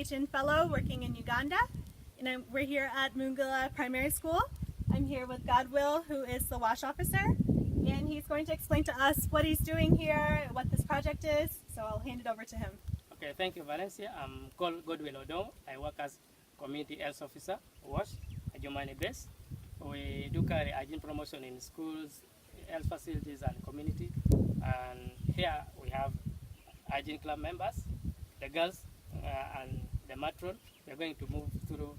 Education Fellow working in Uganda, and we're here at Mungala Primary School. I'm here with Godwill, who is the WASH officer, and he's going to explain to us what he's doing here, what this project is, so I'll hand it over to him. Okay, thank you, Valencia. I'm called Godwill Odong. I work as Community Health Officer, WASH, at Jomani base. We do carry hygiene promotion in schools, health facilities, and community. And here we have hygiene club members, the girls, and the matron. We're going to move through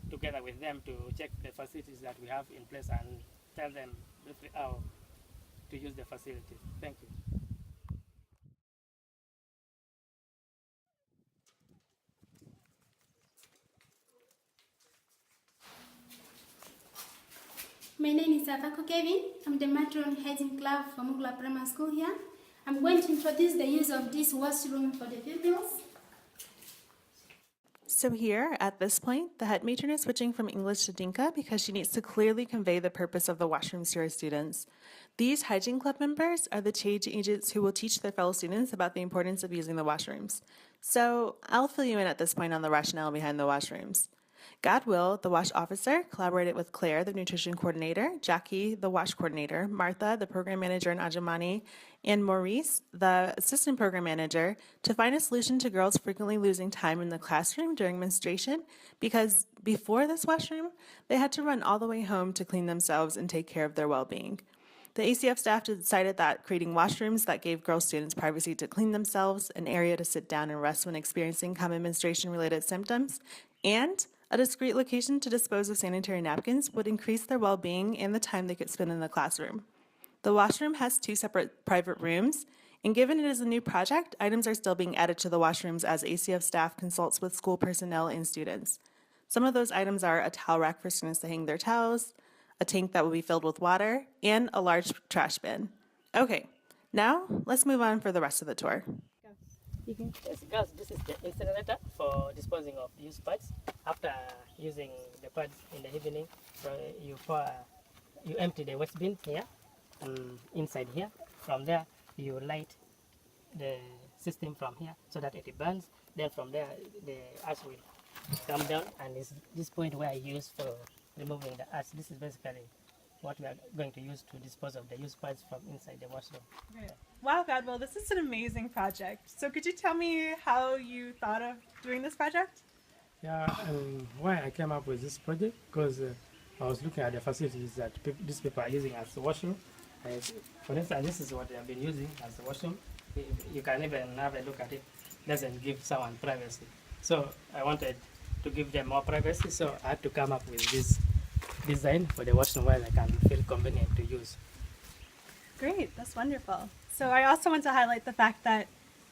together with them to check the facilities that we have in place and tell them briefly how to use the facilities. Thank you. My name is Avako Kevin. I'm the matron hygiene club for Mungala Primary School here. I'm going to introduce the use of this washroom for the pupils. So here, at this point, the head matron is switching from English to Dinka because she needs to clearly convey the purpose of the washrooms to her students. These hygiene club members are the change agents who will teach their fellow students about the importance of using the washrooms. So I'll fill you in at this point on the rationale behind the washrooms. Godwill, the WASH officer, collaborated with Claire, the nutrition coordinator, Jackie, the WASH coordinator, Martha, the program manager in Ajamani, and Maurice, the assistant program manager, to find a solution to girls frequently losing time in the classroom during menstruation, because before this washroom, they had to run all the way home to clean themselves and take care of their well-being. The ACF staff decided that creating washrooms that gave girl students privacy to clean themselves, an area to sit down and rest when experiencing common menstruation-related symptoms, and a discrete location to dispose of sanitary napkins would increase their well-being and the time they could spend in the classroom. The washroom has 2 separate private rooms, and given it is a new project, items are still being added to the washrooms as ACF staff consults with school personnel and students. Some of those items are a towel rack for students to hang their towels, a tank that will be filled with water, and a large trash bin. Okay, now let's move on for the rest of the tour. Yes, girls, this is the incinerator for disposing of used pads. After using the pads in the evening, you empty the waste bin here and inside here. From there, you light the system from here so that it burns. Then from there, the ash will come down, and it's this point where I use for removing the ash. This is basically what we are going to use to dispose of the used pads from inside the washroom. Great. Wow, Godwill, this is an amazing project. So could you tell me how you thought of doing this project? Yeah, why I came up with this project, because I was looking at the facilities that these people are using as a washroom. For instance, this is what they have been using as a washroom. You can even have a look at it. Doesn't give someone privacy. So I wanted to give them more privacy, so I had to come up with this design for the washroom where they can feel convenient to use. Great, that's wonderful. So I also want to highlight the fact that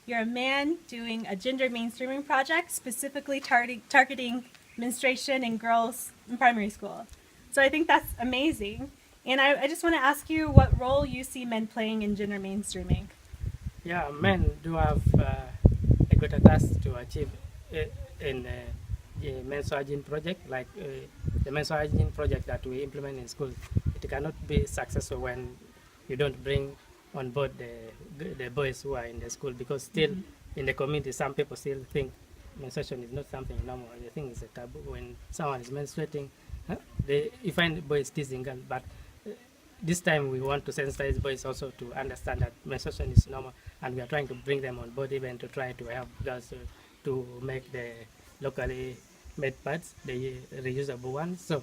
you're a man doing a gender mainstreaming project specifically targeting menstruation in girls in primary school. So I think that's amazing. And I just want to ask you what role you see men playing in gender mainstreaming. Yeah, men do have a greater task to achieve in the menstrual hygiene project, like the menstrual hygiene project that we implement in school. It cannot be successful when you don't bring on board the boys who are in the school, because still in the community some people still think menstruation is not something normal. They think it's a taboo. When someone is menstruating, you find boys teasing girls, but this time we want to sensitize boys also to understand that menstruation is normal, and we are trying to bring them on board, even to try to help girls to make the locally made pads, the reusable ones. So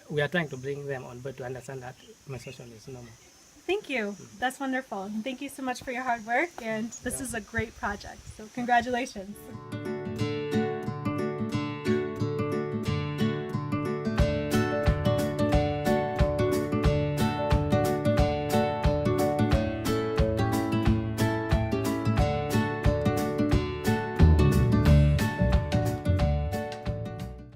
we are trying to bring them on board to understand that menstruation is normal. Thank you. That's wonderful. Thank you so much for your hard work, and this is a great project. So congratulations.